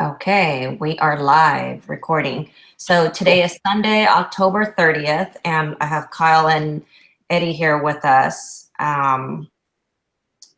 Okay, we are live recording. So today is Sunday, October 30th, and I have Kyle and Eddie here with us. And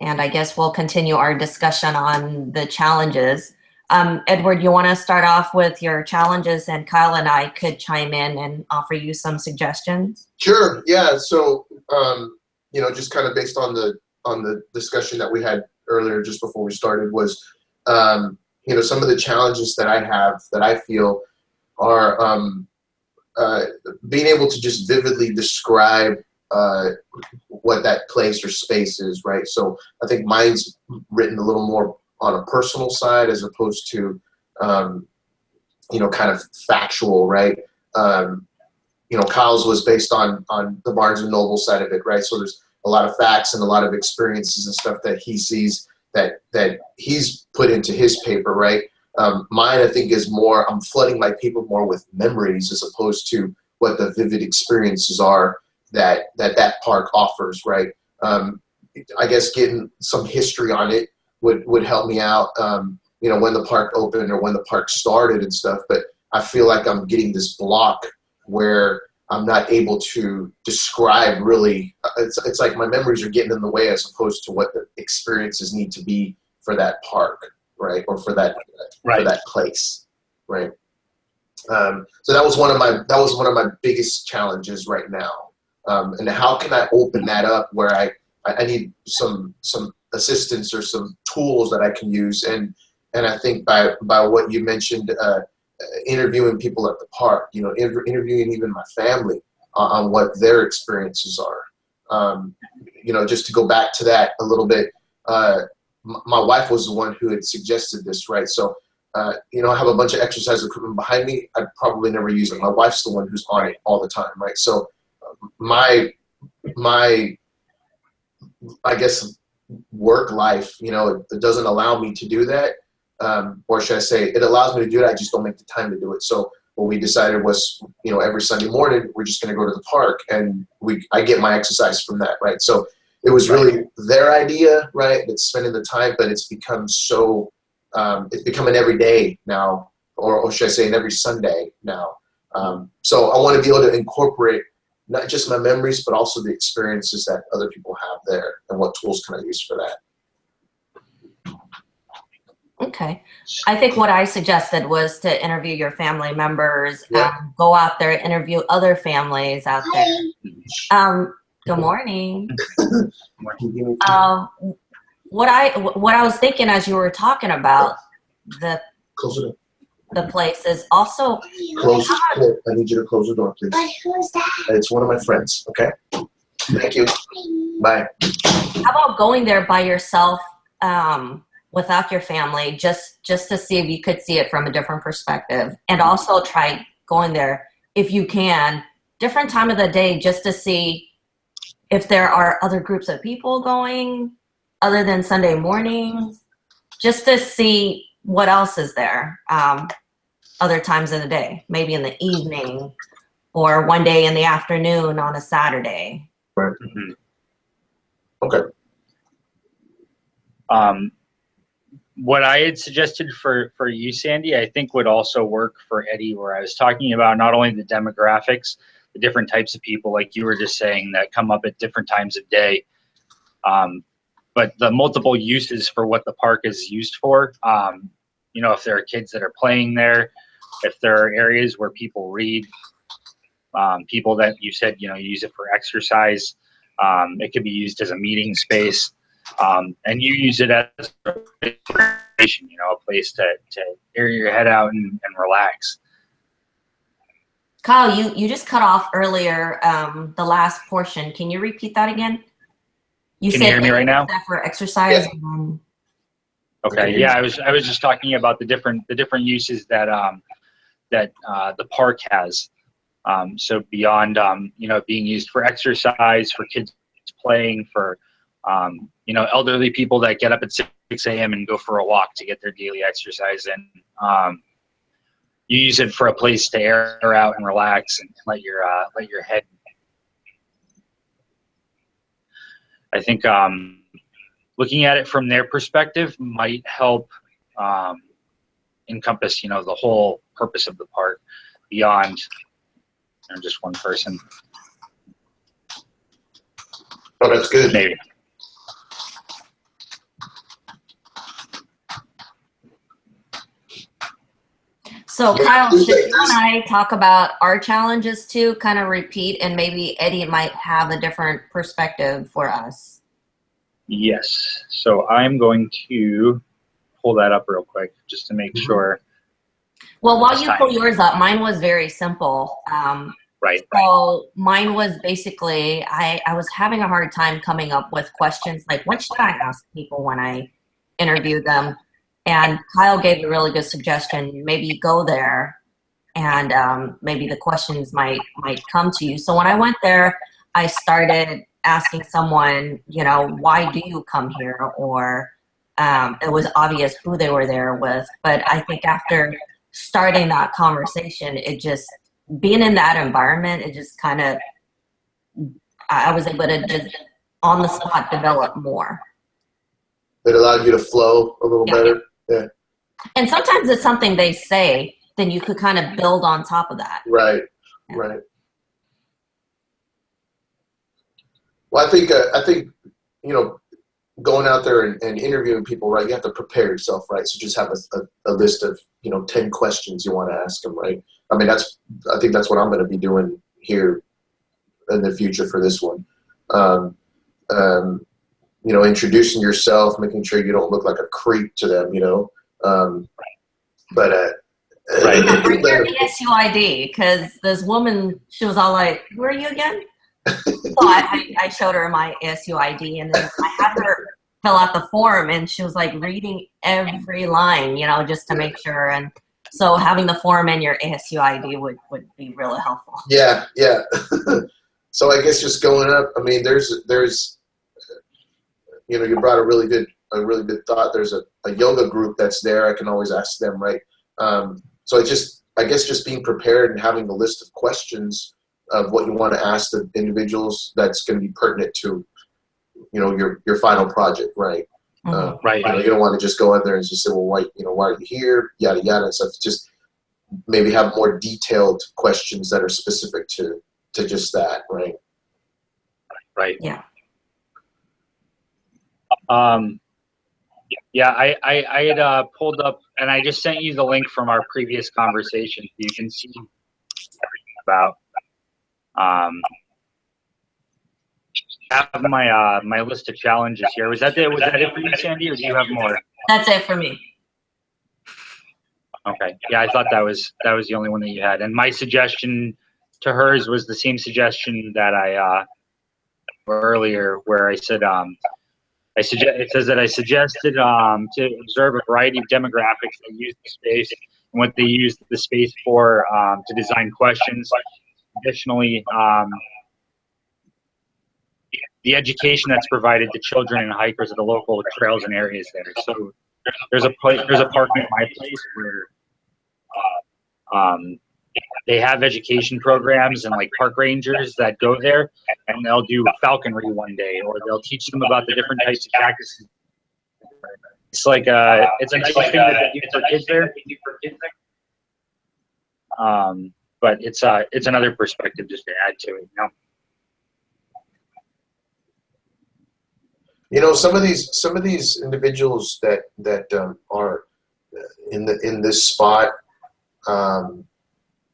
I guess we'll continue our discussion on the challenges. Edward, you want to start off with your challenges, and Kyle and I could chime in and offer you some suggestions? Sure, yeah. So, just kind of based on the discussion that we had earlier just before we started was, some of the challenges that I have that I feel are being able to just vividly describe what that place or space is, right? So I think mine's written a little more on a personal side as opposed to, kind of factual, right? Kyle's was based on the Barnes and Noble side of it, right? So there's a lot of facts and a lot of experiences and stuff that he sees that he's put into his paper, right? Mine, I think, is more, I'm flooding my paper more with memories as opposed to what the vivid experiences are that park offers, right? I guess getting some history on it would help me out, when the park opened or when the park started and stuff. But I feel like I'm getting this block where I'm not able to describe really. It's like my memories are getting in the way as opposed to what the experiences need to be for that park, right? Or for that for that place, right? So that was one of my biggest challenges right now. And how can I open that up where I need some assistance or some tools that I can use, and I think by what you mentioned, interviewing people at the park, interviewing even my family on what their experiences are. Just to go back to that a little bit, my wife was the one who had suggested this, right? So, I have a bunch of exercise equipment behind me. I'd probably never use it. My wife's the one who's on it all the time, right? So my I guess work life, it doesn't allow me to do that. Or should I say, it allows me to do it, I just don't make the time to do it. So what we decided was, every Sunday morning, we're just going to go to the park, and I get my exercise from that, right? So it was really their idea, right? It's spending the time, but it's become it's become an every day now, or should I say an every Sunday now. So I want to be able to incorporate not just my memories, but also the experiences that other people have there, and what tools can I use for that. Okay. I think what I suggested was to interview your family members, go out there, interview other families out there. Good morning. What I was thinking as you were talking about the place is also I need you to close the door, please. But who's that? It's one of my friends. Okay. Thank you. Bye. How about going there by yourself, without your family, just to see if you could see it from a different perspective, and also try going there if you can, different time of the day, just to see if there are other groups of people going other than Sunday mornings, just to see what else is there, other times of the day, maybe in the evening or one day in the afternoon on a Saturday. Right. Mm-hmm. Okay. What I had suggested for you, Sandy, I think would also work for Eddie, where I was talking about not only the demographics, the different types of people, like you were just saying, that come up at different times of day, but the multiple uses for what the park is used for. If there are kids that are playing there, if there are areas where people read, people that you said, use it for exercise, it could be used as a meeting space. And you use it as a place to air your head out and relax. Kyle, you just cut off earlier, the last portion. Can you repeat that again? Can you hear me right now? For exercise. Yeah. Okay. Yeah, I was just talking about the different uses that the park has. So beyond being used for exercise, for kids playing, for elderly people that get up at 6 a.m. and go for a walk to get their daily exercise in. You use it for a place to air out and relax and let your head. I think looking at it from their perspective might help encompass, the whole purpose of the park beyond just one person. Oh, that's good. Maybe. So Kyle, should you and I talk about our challenges too, kind of repeat, and maybe Eddie might have a different perspective for us? Yes. So I'm going to pull that up real quick just to make sure. Well, while you pull yours up, mine was very simple. Right. So mine was basically, I was having a hard time coming up with questions like, what should I ask people when I interview them? And Kyle gave a really good suggestion. Maybe go there and maybe the questions might come to you. So when I went there, I started asking someone, why do you come here? Or it was obvious who they were there with. But I think after starting that conversation, it just, being in that environment, it just kind of, I was able to just on the spot develop more. It allowed you to flow a little better. Yeah. And sometimes it's something they say, then you could kind of build on top of that. Right. Yeah. Right. Well, I think, going out there and interviewing people, right, you have to prepare yourself, right? So just have a list of, 10 questions you want to ask them, right? I mean, I think that's what I'm going to be doing here in the future for this one. Introducing yourself, making sure you don't look like a creep to them, Right. Bring your ASUID, because this woman, she was all like, where are you again? So I showed her my ASUID, and then I had her fill out the form, and she was like reading every line, just to make sure. And so having the form and your ASUID would be really helpful. Yeah, yeah. So I guess just going up, I mean, there's you brought a really good thought. There's a yoga group that's there. I can always ask them, right? So I guess just being prepared and having a list of questions of what you want to ask the individuals that's going to be pertinent to, your final project, right? Mm-hmm. Right. You don't want to just go in there and just say, well, why are you here? Yada, yada, and stuff. Just maybe have more detailed questions that are specific to just that, right? Right. Yeah. Yeah, I had pulled up, and I just sent you the link from our previous conversation, so you can see about. I have my list of challenges here. Was that it for you, Sandy, or do you have more? That's it for me. Okay. Yeah, I thought that was the only one that you had, and my suggestion to hers was the same suggestion that I earlier, where I said it says that I suggested to observe a variety of demographics that use the space and what they use the space for to design questions. Additionally, the education that's provided to children and hikers at the local trails and areas there. So there's a park near my place where they have education programs and like park rangers that go there, and they'll do falconry one day, or they'll teach them about the different types of cactuses. It's like it's a nice thing that they do for kids there. But it's another perspective just to add to it. Some of these individuals that are in this spot,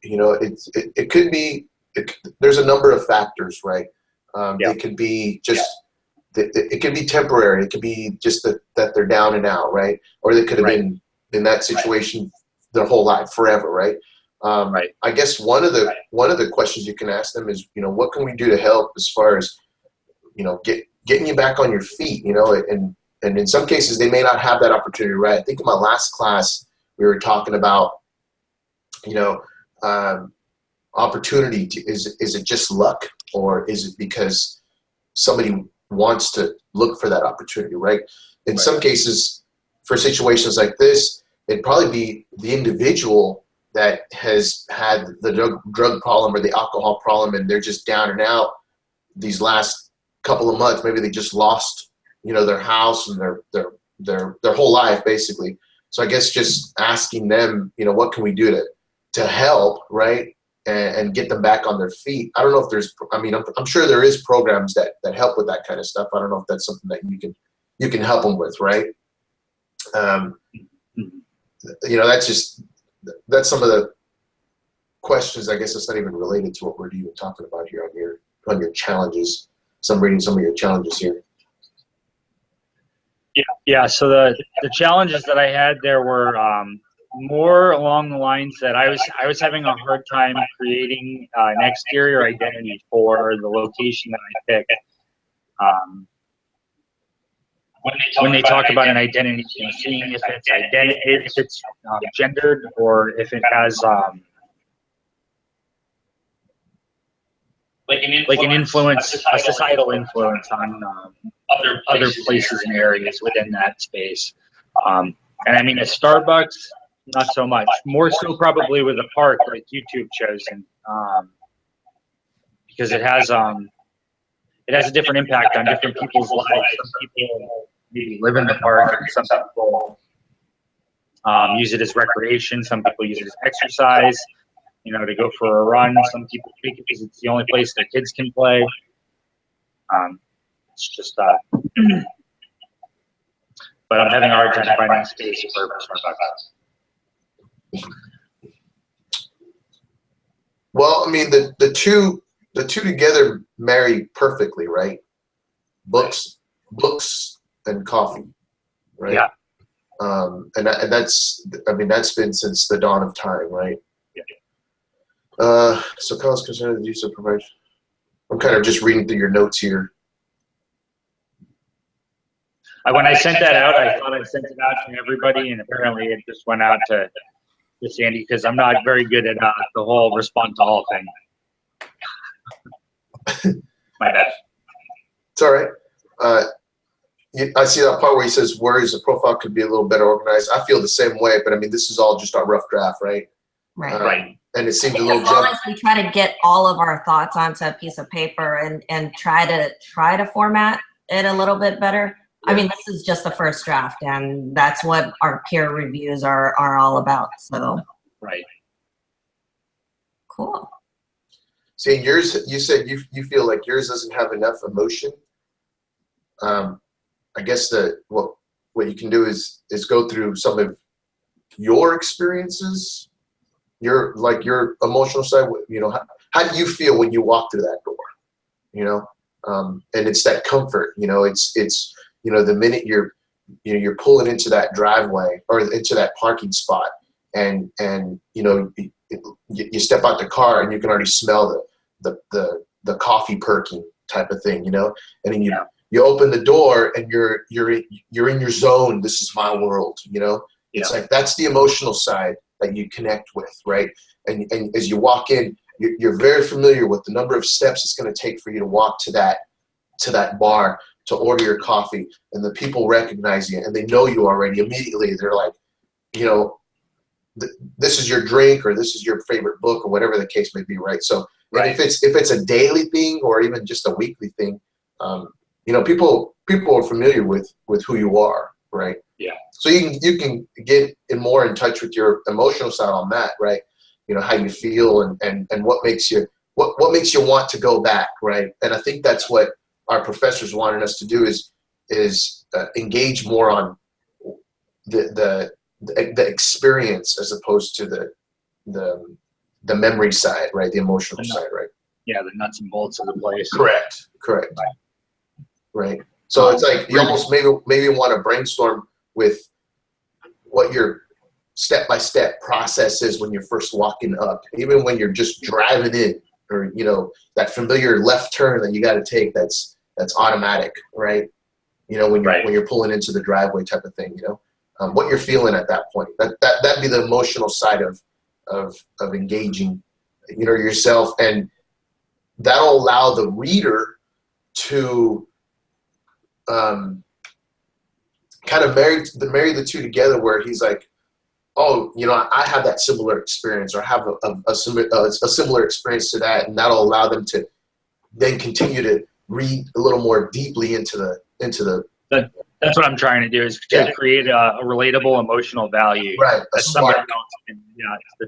it could be. There's a number of factors, right? They could be just. It could be temporary. It could be just that they're down and out, right? Or they could have been in that situation their whole life, forever, right? I guess one of the questions you can ask them is, what can we do to help as far as, getting you back on your feet, and in some cases they may not have that opportunity, right? I think in my last class we were talking about, opportunity. Is it just luck, or is it because somebody wants to look for that opportunity, right? In some cases, for situations like this, it'd probably be the individual that has had the drug problem or the alcohol problem, and they're just down and out these last couple of months. Maybe they just lost, their house and their whole life, basically. So I guess just asking them, what can we do to help, right? And get them back on their feet. I don't know if there's, I'm sure there is programs that help with that kind of stuff. I don't know if that's something that you can help them with, right? That's some of the questions. I guess it's not even related to what we're even talking about here on your challenges. So I'm reading some of your challenges here. Yeah. So the challenges that I had there were more along the lines that I was having a hard time creating an exterior identity for the location that I picked. When they talk about an identity, seeing if it's gendered or if it has like an influence, a societal influence on other places and areas within that space. And I mean, a Starbucks, not so much. More so probably with a park like YouTube chosen, because it has a different impact on different people's lives. Some people maybe live in the park, and some people use it as recreation. Some people use it as exercise, to go for a run. Some people take it because it's the only place their kids can play. It's just but I'm having a hard time finding space for Starbucks. Well, I mean, the two together marry perfectly, right? Books and coffee, right? Yeah. And that's been since the dawn of time, right? Yeah. So Kyle's concerned with the use of providers. I'm kind of just reading through your notes here. When I sent that out, I thought I sent it out to everybody, and apparently it just went out to Sandy because I'm not very good at the whole respond to all thing. My bad. It's all right. I see that part where he says worries the profile could be a little better organized. I feel the same way, but I mean, this is all just our rough draft, right? Right. Right. And it seemed a little as long as we try to get all of our thoughts onto a piece of paper and try to format it a little bit better. I mean, this is just the first draft, and that's what our peer reviews are all about. So, right. Cool. See, yours, you said you feel like yours doesn't have enough emotion. I guess what you can do is go through some of your experiences, your emotional side. How do you feel when you walk through that door? And it's that comfort. It's the minute you're pulling into that driveway or into that parking spot, and you step out the car and you can already smell the coffee perking type of thing, and then you open the door and you're in your zone. This is my world, It's like that's the emotional side that you connect with, right? And as you walk in, you're very familiar with the number of steps it's going to take for you to walk to that bar to order your coffee, and the people recognize you and they know you already immediately. They're like, this is your drink or this is your favorite book or whatever the case may be, right? So, right. And if it's a daily thing or even just a weekly thing, people are familiar with who you are, right? Yeah. So you can get more in touch with your emotional side on that, right? How you feel and what makes you want to go back, right? And I think that's what our professors wanted us to do is engage more on the experience as opposed to the memory side, right? The emotional side, right? Yeah, the nuts and bolts of the place. Correct. Right. So it's like you almost maybe want to brainstorm with what your step-by-step process is when you're first walking up, even when you're just driving in, or that familiar left turn that you got to take that's automatic, right? When you're pulling into the driveway type of thing, what you're feeling at that point. That'd be the emotional side of engaging, yourself, and that'll allow the reader to kind of marry the two together, where he's like, oh, I have that similar experience, or have a similar experience to that, and that'll allow them to then continue to read a little more deeply into the That's what I'm trying to do, is to create a relatable emotional value that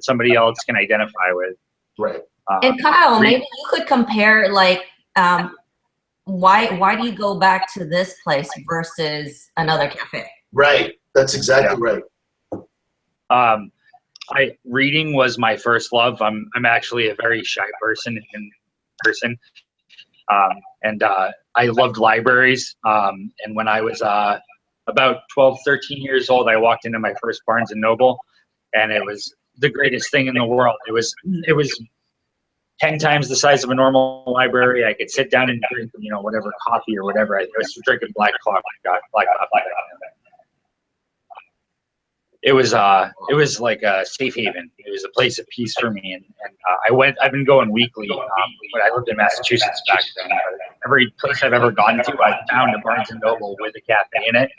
somebody else can identify with. Right. And Kyle, maybe you could compare, like, why do you go back to this place versus another cafe? Right. That's exactly right. Reading was my first love. I'm actually a very shy person and I loved libraries. And when I was about 12, 13 years old, I walked into my first Barnes and Noble, and it was the greatest thing in the world. It was 10 times the size of a normal library. I could sit down and drink, whatever coffee or whatever. I was drinking black coffee. It was like a safe haven. It was a place of peace for me. And I've been going weekly, but I lived in Massachusetts back then. Every place I've ever gone to, I've found a Barnes and Noble with a cafe in it.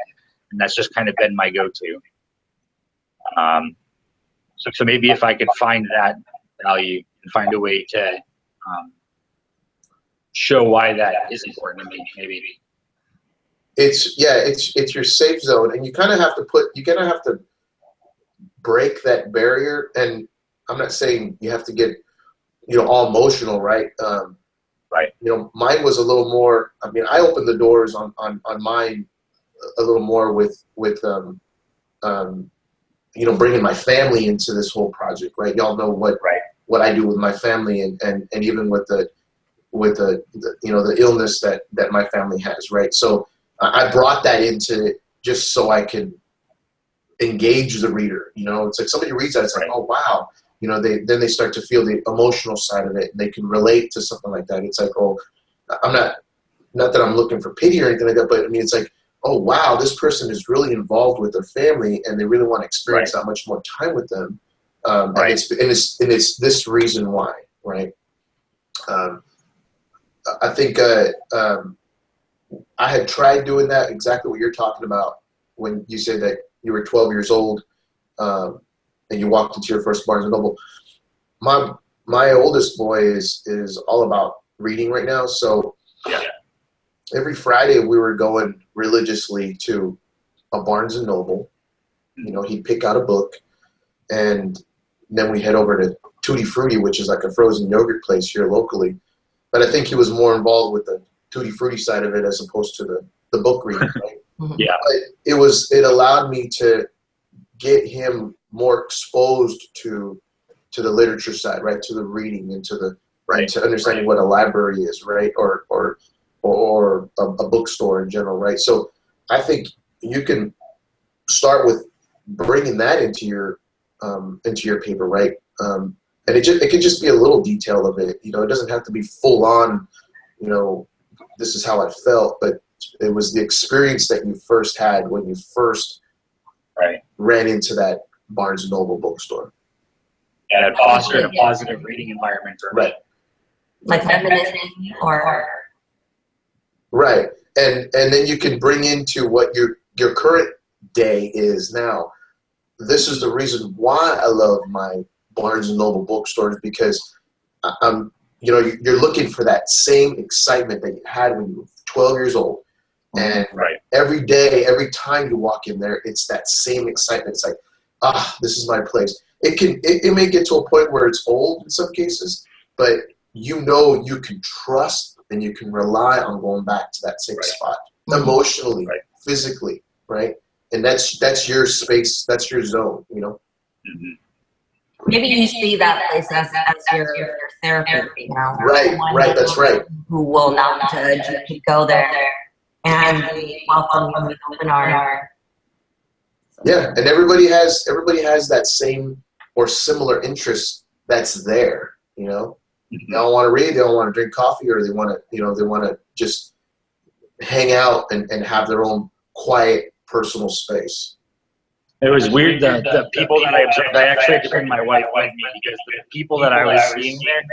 And that's just kind of been my go-to. So maybe if I could find that value and find a way to show why that is important to me, maybe. It's your safe zone, and you kind of have to break that barrier. And I'm not saying you have to get all emotional, right? Right. Mine was a little more. I mean, I opened the doors on mine a little more with bringing my family into this whole project, right? Y'all know what I do with my family, and even with the illness that my family has, right? So I brought that into it just so I could engage the reader. It's like somebody reads that, it's like, oh wow, they start to feel the emotional side of it, and they can relate to something like that. It's like, oh, I'm not that I'm looking for pity or anything like that, but I mean, it's like, oh wow, this person is really involved with their family, and they really want to experience that much more time with them. And it's this reason why, right? I think I had tried doing that, exactly what you're talking about, when you said that you were 12 years old and you walked into your first Barnes and Noble. My oldest boy is all about reading right now, so every Friday we were going religiously to a Barnes and Noble. He'd pick out a book, and then we head over to Tutti Frutti, which is like a frozen yogurt place here locally. But I think he was more involved with the Tutti Frutti side of it as opposed to the book reading, right? Yeah. But it allowed me to get him more exposed to the literature side, right? To the reading and to understanding what a library is, right? Or a bookstore in general, right? So I think you can start with bringing that into your paper, right? And it could just be a little detail of it. It doesn't have to be full on, this is how I felt, but it was the experience that you first had when you first ran into that Barnes and Noble bookstore. Yeah, it fostered a positive reading environment for me. Right. Like reminiscing or. Right. And then you can bring into what your current day is now. This is the reason why I love my Barnes and Noble bookstores, because you're looking for that same excitement that you had when you were 12 years old. And every day, every time you walk in there, it's that same excitement. It's like, this is my place. It may get to a point where it's old in some cases, but you can trust and you can rely on going back to that same spot emotionally, physically, right? And that's your space, that's your zone, Mm-hmm. Maybe you see that place as your therapy now. Right, that's right. Who will not judge. You can go there and we welcome you with open arms. Yeah, and everybody has that same or similar interest that's there, Mm-hmm. They don't want to read, they don't want to drink coffee, or they want to just hang out and have their own quiet personal space. It was weird that the people that I observed, I actually had to bring my wife with me, because the people that I was seeing there,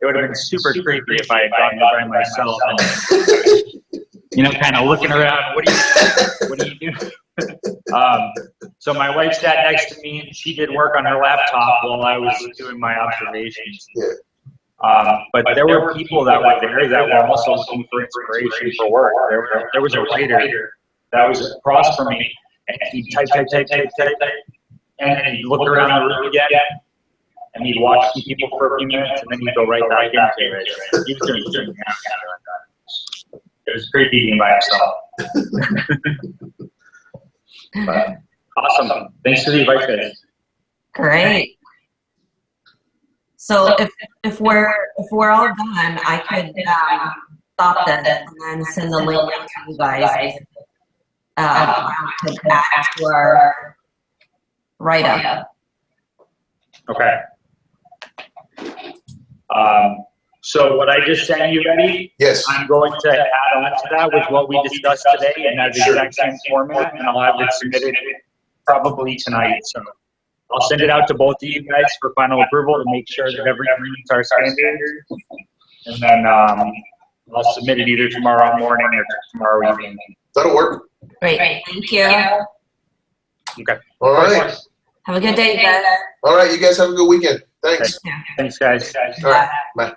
it would have been super creepy if I had gone there by myself and, kind of looking around, what do you do? So my wife sat next to me and she did work on her laptop while I was doing my observations. Yeah. But there were people that were there that were also looking for inspiration for work. There was a writer that was across from me, and he'd type, and then he'd look around the room again, and he'd watch some people for a few minutes, and then he'd go right back into it. He was doing something. It was creepy being by himself. But, awesome. Thanks for the advice, guys. Great. So if we're all done, I could stop this and then send the link to you guys to add to our write-up. Okay. So what I just sent you, Eddie, Yes. I'm going to add on to that with what we discussed today in that exact same format, and I'll have it submitted probably tonight. So I'll send it out to both of you guys for final approval to make sure that everything meets our standards. And then I'll submit it either tomorrow morning or tomorrow evening. That'll work. Great. Thank you. Okay. All right. Have a good day, guys. All right. You guys have a good weekend. Thanks. Thanks, guys. All right. Bye.